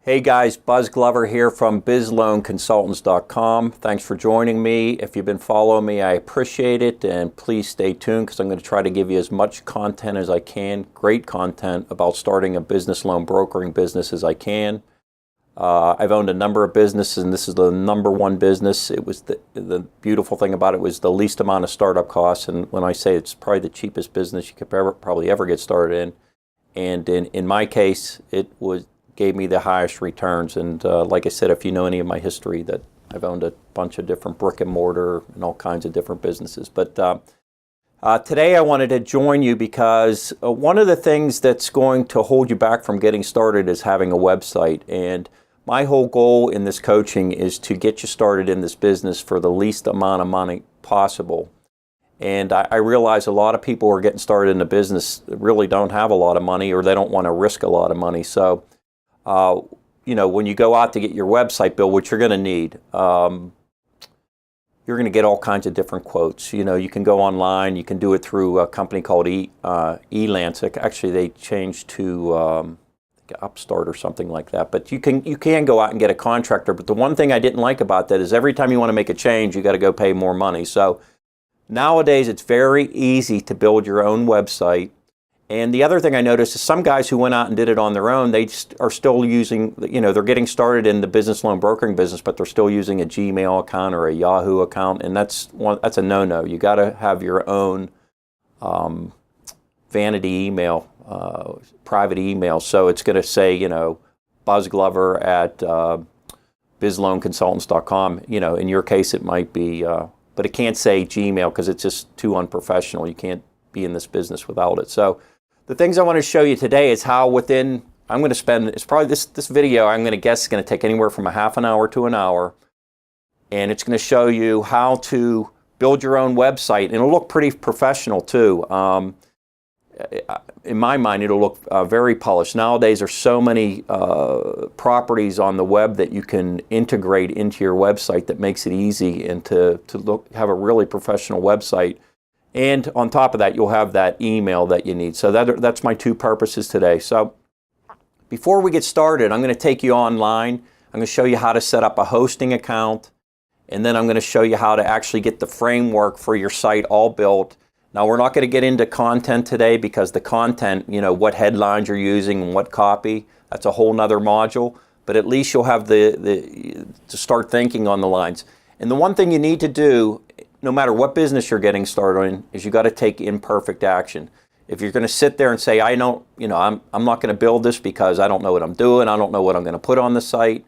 Hey guys, Buzz Glover here from BizLoanConsultants.com. Thanks for joining me. If you've been following me, I appreciate it, and please stay tuned because I'm going to try to give you as much content as I can, great content about starting a business loan brokering business as I can. I've owned a number of businesses, and this is the number one business. It was the beautiful thing about it was the least amount of startup costs, and when I say it's probably the cheapest business you could probably ever get started in, and in my case, it gave me the highest returns. And like I said, if you know any of my history, that I've owned a bunch of different brick and mortar and all kinds of different businesses. But today I wanted to join you because one of the things that's going to hold you back from getting started is having a website. And my whole goal in this coaching is to get you started in this business for the least amount of money possible. And I realize a lot of people who are getting started in the business really don't have a lot of money, or they don't want to risk a lot of money. So when you go out to get your website built, which you're going to need, you're going to get all kinds of different quotes. You can go online, you can do it through a company called Elance. Actually, they changed to Upstart or something like that. But you can go out and get a contractor. But the one thing I didn't like about that is every time you want to make a change, you got to go pay more money. So nowadays, it's very easy to build your own website. And the other thing I noticed is some guys who went out and did it on their own, they are still using, they're getting started in the business loan brokering business, but they're still using a Gmail account or a Yahoo account, and that's a no-no. You got to have your own vanity email, private email. So it's going to say, Buzz Glover at BizLoanConsultants.com. In your case, it might be, but it can't say Gmail because it's just too unprofessional. You can't be in this business without it. So the things I want to show you today is how it's probably this video, I'm going to guess, is going to take anywhere from a half an hour to an hour. And it's going to show you how to build your own website. And it'll look pretty professional too. In my mind, it'll look very polished. Nowadays, there's so many properties on the web that you can integrate into your website that makes it easy and to have a really professional website. And on top of that, you'll have that email that you need. So that's my two purposes today. So before we get started, I'm going to take you online. I'm going to show you how to set up a hosting account. And then I'm going to show you how to actually get the framework for your site all built. Now, we're not going to get into content today because the content, what headlines you're using and what copy, that's a whole nother module. But at least you'll have to start thinking on the lines. And the one thing you need to do, no matter what business you're getting started in, is you got to take imperfect action. If you're going to sit there and say, I'm not going to build this because I don't know what I'm doing, I don't know what I'm going to put on the site,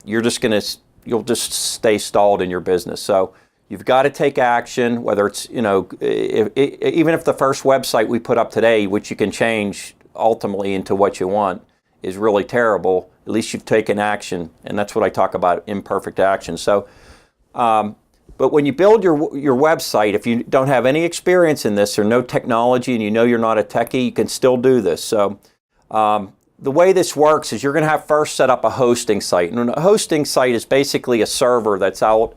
you'll just stay stalled in your business. So you've got to take action, whether it's, even if the first website we put up today, which you can change ultimately into what you want, is really terrible, at least you've taken action. And that's what I talk about, imperfect action. So, but when you build your website, if you don't have any experience in this or no technology and you're not a techie, you can still do this. So the way this works is you're going to have first set up a hosting site. And a hosting site is basically a server that's out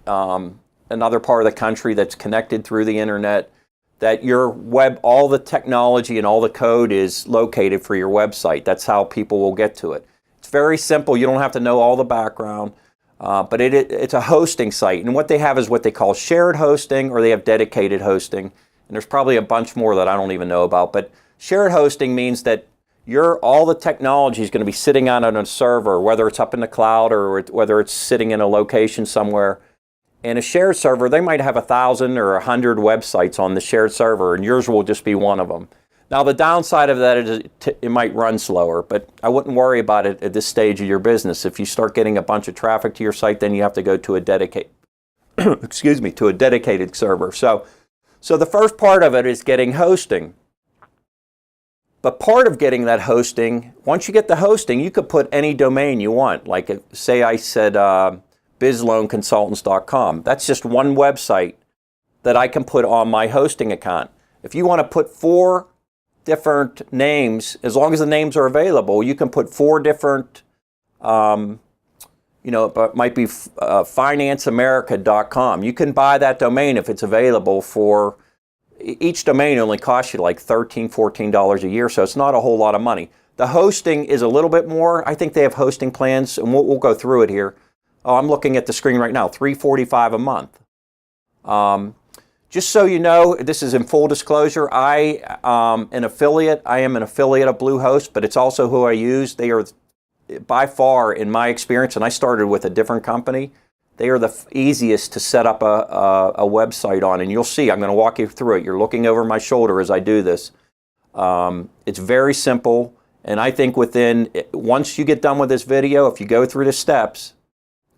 another part of the country that's connected through the internet, that your all the technology and all the code is located for your website. That's how people will get to it. It's very simple. You don't have to know all the background. But it's a hosting site, and what they have is what they call shared hosting, or they have dedicated hosting, and there's probably a bunch more that I don't even know about. But shared hosting means that all the technology is going to be sitting on a server, whether it's up in the cloud or whether it's sitting in a location somewhere. And a shared server, they might have 1,000 or 100 websites on the shared server, and yours will just be one of them. Now, the downside of that is it might run slower, but I wouldn't worry about it at this stage of your business. If you start getting a bunch of traffic to your site, then you have to go to a dedicated server. So the first part of it is getting hosting. But part of getting that hosting, once you get the hosting, you could put any domain you want. Like, say I said BizLoanConsultants.com. That's just one website that I can put on my hosting account. If you want to put 4 different names, as long as the names are available, you can put 4 different, it might be financeamerica.com. You can buy that domain if it's available for each domain only costs you like $13, $14 a year, so it's not a whole lot of money. The hosting is a little bit more. I think they have hosting plans, and we'll go through it here. Oh, I'm looking at the screen right now, $345 a month. Just so you know, this is in full disclosure, I am an affiliate of Bluehost, but it's also who I use. They are by far, in my experience, and I started with a different company, they are the easiest to set up a website on, and you'll see, I'm going to walk you through it. You're looking over my shoulder as I do this. It's very simple, and I think once you get done with this video, if you go through the steps,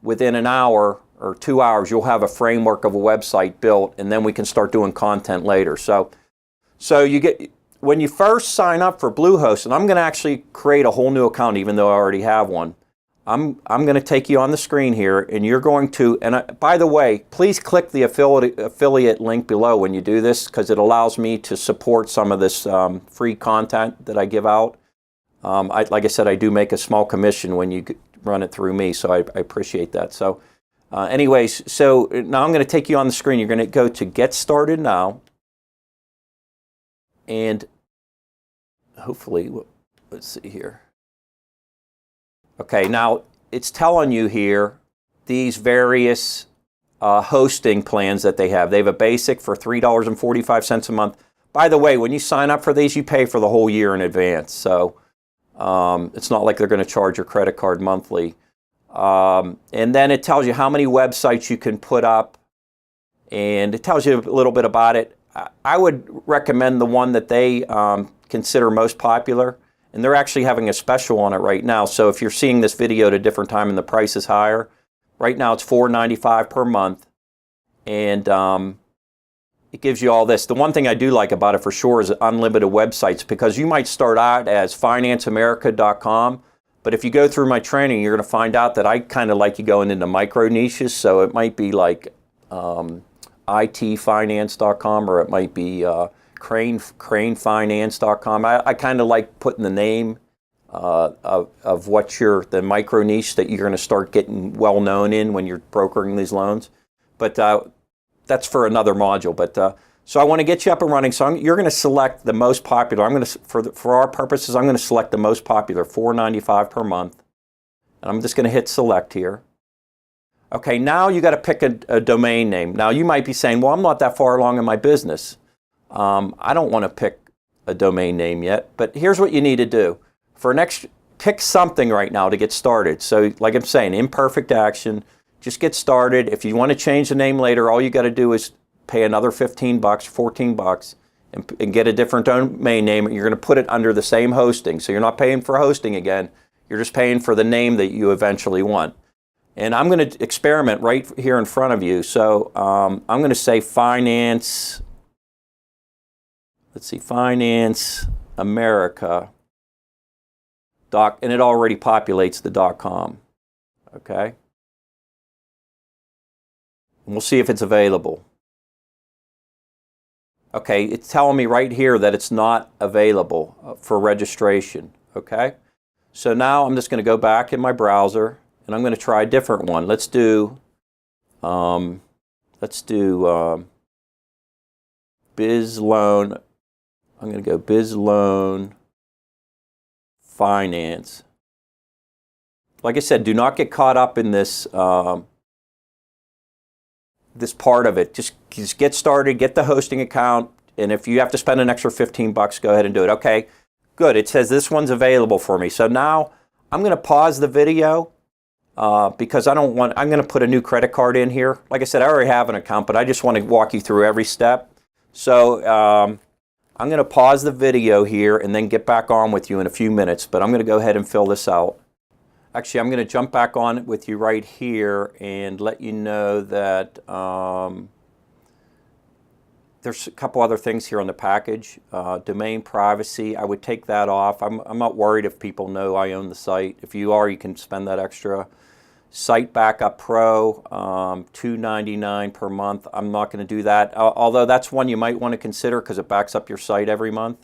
within an hour or 2 hours, you'll have a framework of a website built, and then we can start doing content later. So when you first sign up for Bluehost, and I'm going to actually create a whole new account, even though I already have one. I'm going to take you on the screen here, and you're going to, by the way, please click the affiliate link below when you do this, because it allows me to support some of this free content that I give out. Like I said, I do make a small commission when you run it through me, so I appreciate that. So anyways, so now I'm going to take you on the screen. You're going to go to Get Started Now, and hopefully, let's see here. Okay, now it's telling you here these various hosting plans that they have. They have a basic for $3.45 a month. By the way, when you sign up for these, you pay for the whole year in advance. So it's not like they're going to charge your credit card monthly. And then it tells you how many websites you can put up, and it tells you a little bit about it. I would recommend the one that they consider most popular, and they're actually having a special on it right now. So if you're seeing this video at a different time and the price is higher, right now it's $4.95 per month, and it gives you all this. The one thing I do like about it for sure is unlimited websites, because you might start out as financeamerica.com, but if you go through my training, you're going to find out that I kind of like you going into micro niches. So it might be like itfinance.com, or it might be cranefinance.com. I kind of like putting the name of what the micro niche that you're going to start getting well known in when you're brokering these loans. But that's for another module. But so I want to get you up and running. So you're going to select the most popular. I'm going to, for our purposes, I'm going to select the most popular, $4.95 per month. And I'm just going to hit select here. Okay, now you got to pick a domain name. Now you might be saying, well, I'm not that far along in my business. I don't want to pick a domain name yet, but here's what you need to do. Pick something right now to get started. So like I'm saying, imperfect action, just get started. If you want to change the name later, all you got to do is pay another $15, $14, and get a different domain name. You're going to put it under the same hosting. So you're not paying for hosting again. You're just paying for the name that you eventually want. And I'm going to experiment right here in front of you. So I'm going to say Finance. Let's see, Finance America. And it already populates the .com. Okay. And we'll see if it's available. Okay, it's telling me right here that it's not available for registration. Okay. So now I'm just going to go back in my browser, and I'm going to try a different one. Let's do BizLoan I'm going to go BizLoan Finance. Like I said, do not get caught up in this this part of it. Just get started, get the hosting account, and if you have to spend an extra $15, go ahead and do it. Okay, good. It says this one's available for me. So now I'm going to pause the video because I'm going to put a new credit card in here. Like I said, I already have an account, but I just want to walk you through every step. So I'm going to pause the video here and then get back on with you in a few minutes, but I'm going to go ahead and fill this out. Actually, I'm going to jump back on with you right here and let you know that there's a couple other things here on the package. Domain privacy, I would take that off. I'm not worried if people know I own the site. If you are, you can spend that extra. Site Backup Pro, $2.99 per month. I'm not going to do that, although that's one you might want to consider because it backs up your site every month.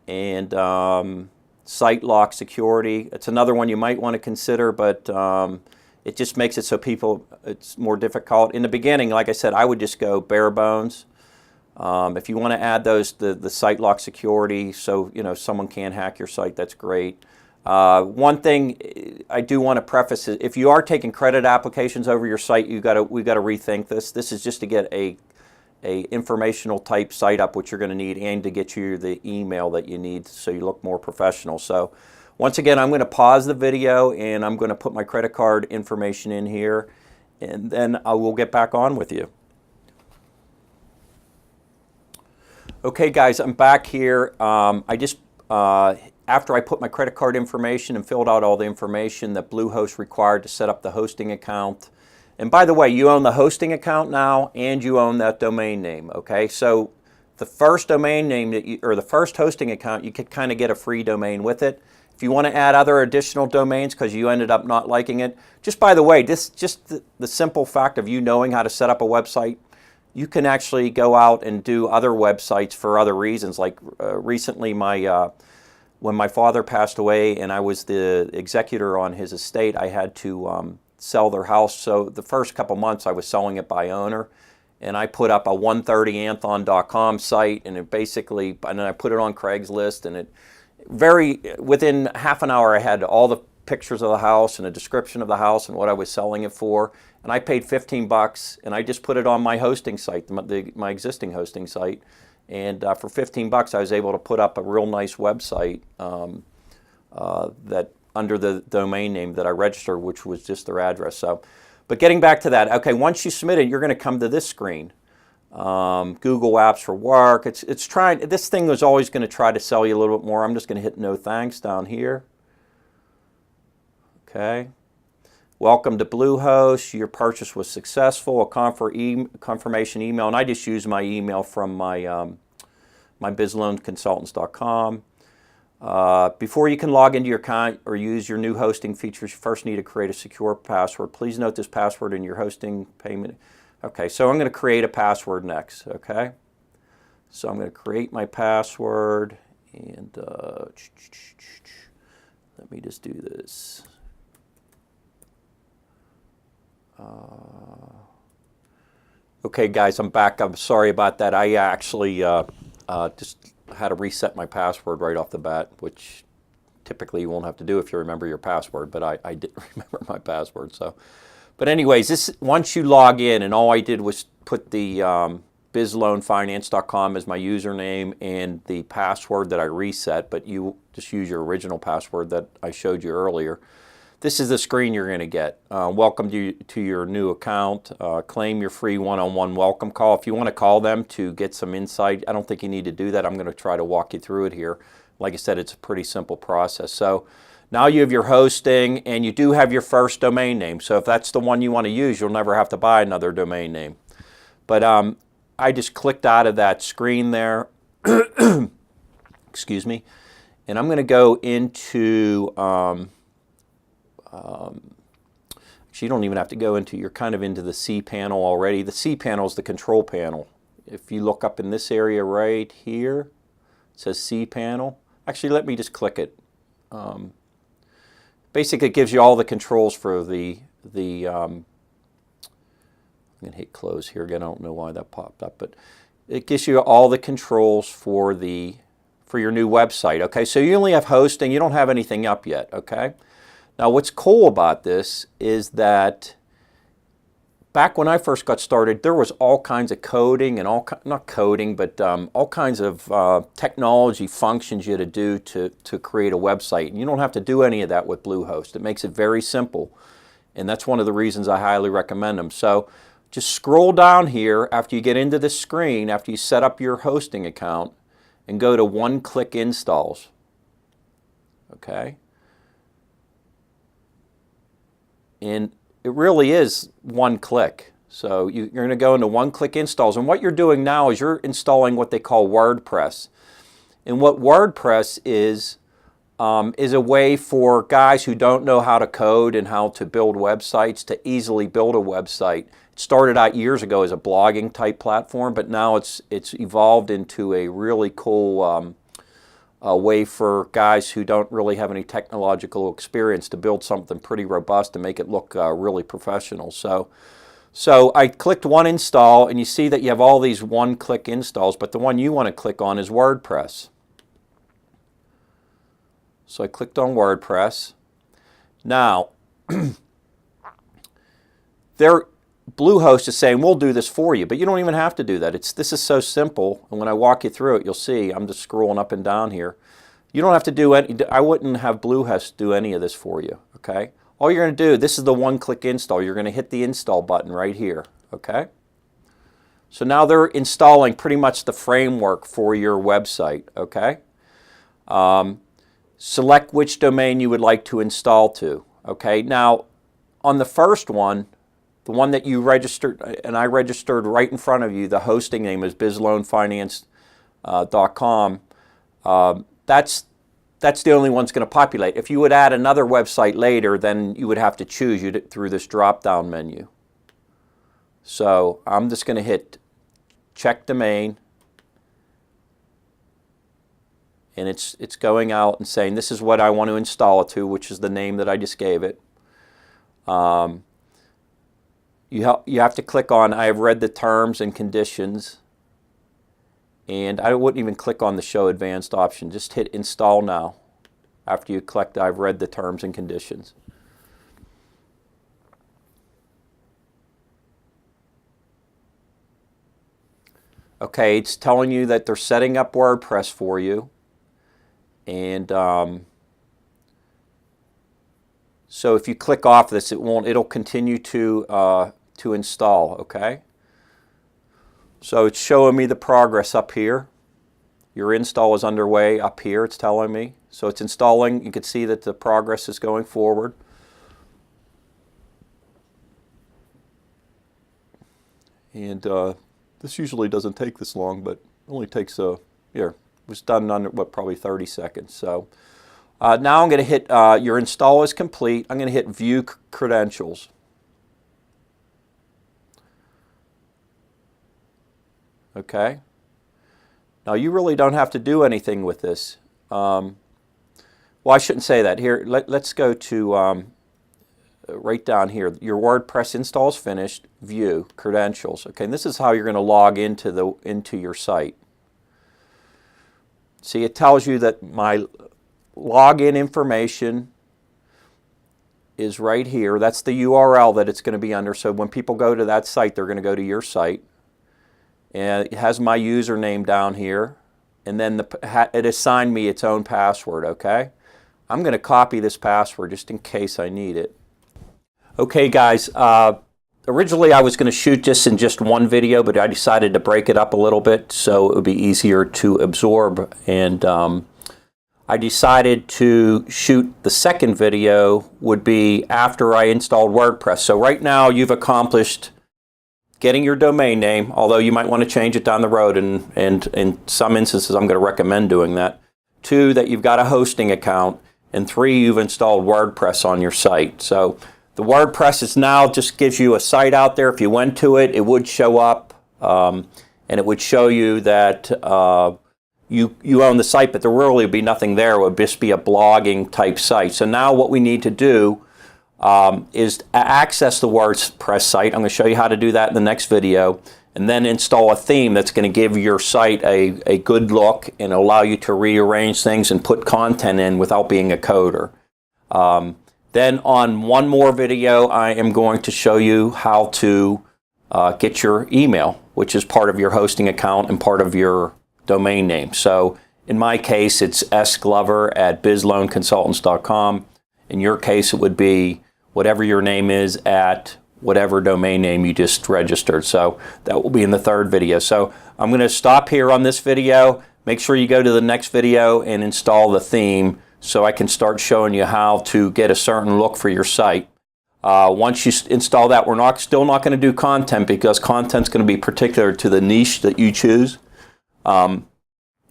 And Site Lock Security, it's another one you might want to consider, but it just makes it so it's more difficult. In the beginning, like I said, I would just go bare bones. If you want to add those, the site lock security, so someone can't hack your site, that's great. One thing I do want to preface is if you are taking credit applications over your site, we've got to rethink this. This is just to get a informational type site up, which you're going to need, and to get you the email that you need so you look more professional. So once again, I'm going to pause the video and I'm going to put my credit card information in here, and then I will get back on with you. Okay guys, I'm back here. I just, after I put my credit card information and filled out all the information that Bluehost required to set up the hosting account. And by the way, you own the hosting account now and you own that domain name, okay? So the first domain name that or the first hosting account, you could kind of get a free domain with it. If you want to add other additional domains because you ended up not liking it, just by the way, just the simple fact of you knowing how to set up a website, you can actually go out and do other websites for other reasons. Like recently, when my father passed away and I was the executor on his estate, I had to sell their house. So the first couple months I was selling it by owner, and I put up a 130anthon.com site, and it basically, and then I put it on Craigslist, and within half an hour I had all the pictures of the house and a description of the house and what I was selling it for, and I paid $15 and I just put it on my hosting site, my existing hosting site, and for $15 I was able to put up a real nice website that under the domain name that I registered, which was just their address. So, but getting back to that, okay, once you submit it, you're going to come to this screen. Google Apps for Work. It's trying. This thing was always going to try to sell you a little bit more. I'm just going to hit no thanks down here. Okay. Welcome to Bluehost. Your purchase was successful. A confirmation email, and I just use my email from my my BizLoanConsultants.com. Before you can log into your account or use your new hosting features, you first need to create a secure password. Please note this password in your hosting payment. Okay, so I'm going to create a password next, okay? So I'm going to create my password, and let me just do this. Okay, guys, I'm back. I'm sorry about that. I actually just had to reset my password right off the bat, which typically you won't have to do if you remember your password, but I didn't remember my password, so. But anyways, once you log in, and all I did was put the BizLoanFinance.com as my username and the password that I reset, but you just use your original password that I showed you earlier. This is the screen you're going to get. Welcome to your new account. Claim your free one-on-one welcome call. If you want to call them to get some insight, I don't think you need to do that. I'm going to try to walk you through it here. Like I said, it's a pretty simple process. So now you have your hosting, and you do have your first domain name. So if that's the one you want to use, you'll never have to buy another domain name. But I just clicked out of that screen there. Excuse me. And I'm going to go into, actually you don't even have to go into, you're kind of into the C panel already. The C panel is the control panel. If you look up in this area right here, it says C panel. Actually, let me just click it. Basically, it gives you all the controls for I'm going to hit close here again. I don't know why that popped up, but it gives you all the controls for your new website. Okay, so you only have hosting. You don't have anything up yet. Okay. Now, what's cool about this is that back when I first got started, there was all kinds of coding and not coding, but all kinds of technology functions you had to do to create a website. And you don't have to do any of that with Bluehost. It makes it very simple. And that's one of the reasons I highly recommend them. So just scroll down here after you get into this screen, after you set up your hosting account, and go to one-click installs. Okay? And it really is one click. So you're going to go into one-click installs. And what you're doing now is you're installing what they call WordPress. And what WordPress is a way for guys who don't know how to code and how to build websites to easily build a website. It started out years ago as a blogging type platform, but now it's evolved into a really cool a way for guys who don't really have any technological experience to build something pretty robust and make it look really professional. So So I clicked one install, and you see that you have all these one-click installs, but the one you want to click on is WordPress. So I clicked on WordPress. Now, Bluehost is saying, we'll do this for you, but you don't even have to do that. This is so simple, and when I walk you through it, you'll see, I'm just scrolling up and down here. You don't have to do any, I wouldn't have Bluehost do any of this for you, okay? All you're going to do, this is the one-click install. You're going to hit the install button right here, okay? So now they're installing pretty much the framework for your website, okay? Select which domain you would like to install to, okay? Now, on the first one, the one that you registered, and I registered right in front of you, the hosting name is BizLoanConsultants.com. That's the only one that's going to populate. If you would add another website later, then you would have to choose through this drop-down menu. So I'm just going to hit check domain, and it's going out and saying this is what I want to install it to, which is the name that I just gave it. You have to click on I have read the terms and conditions, and I wouldn't even click on the show advanced option. Just hit install now after you click I've read the terms and conditions. Okay, it's telling you that they're setting up WordPress for you, and so if you click off this, it'll continue to install, okay? So it's showing me the progress up here. Your install is underway up here, it's telling me. So it's installing. You can see that the progress is going forward. And this usually doesn't take this long, but it only takes here. It was done under, probably 30 seconds. So now I'm going to hit, your install is complete. I'm going to hit View Credentials. Okay. Now you really don't have to do anything with this. Well, I shouldn't say that. Here, let's go to right down here. Your WordPress install is finished. View Credentials. Okay, and this is how you're going to log into your site. See, it tells you that my login information is right here. That's the URL that it's going to be under. So when people go to that site, they're going to go to your site. And it has my username down here. And then it assigned me its own password, okay? I'm going to copy this password just in case I need it. Okay, guys. Originally, I was going to shoot this in just one video, but I decided to break it up a little bit so it would be easier to absorb. And I decided to shoot the second video would be after I installed WordPress. So right now, you've accomplished getting your domain name, although you might want to change it down the road, and in some instances I'm going to recommend doing that. 2, that you've got a hosting account, and 3, you've installed WordPress on your site. So the WordPress is now just gives you a site out there. If you went to it, it would show up, and it would show you that you own the site, but there really would be nothing there. It would just be a blogging type site. So now what we need to do is access the WordPress site. I'm going to show you how to do that in the next video, and then install a theme that's going to give your site a good look and allow you to rearrange things and put content in without being a coder. Then on one more video, I am going to show you how to get your email, which is part of your hosting account and part of your domain name. So in my case, it's sglover@BizLoanConsultants.com. In your case, it would be whatever your name is at whatever domain name you just registered. So that will be in the third video. So I'm going to stop here on this video. Make sure you go to the next video and install the theme so I can start showing you how to get a certain look for your site. Once you install that, we're still not going to do content because content's going to be particular to the niche that you choose.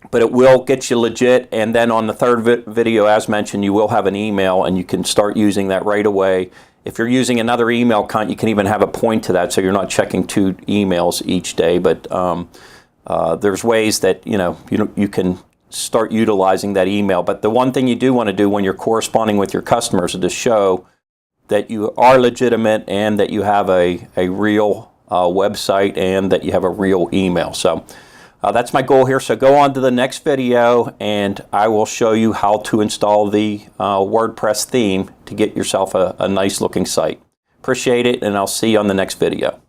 But it will get you legit, and then on the third video, as mentioned, you will have an email, and you can start using that right away. If you're using another email account, you can even have a point to that, so you're not checking 2 emails each day. But there's ways that you can start utilizing that email. But the one thing you do want to do when you're corresponding with your customers is to show that you are legitimate and that you have a real website and that you have a real email. So that's my goal here. So go on to the next video and I will show you how to install the WordPress theme to get yourself a nice looking site. Appreciate it, and I'll see you on the next video.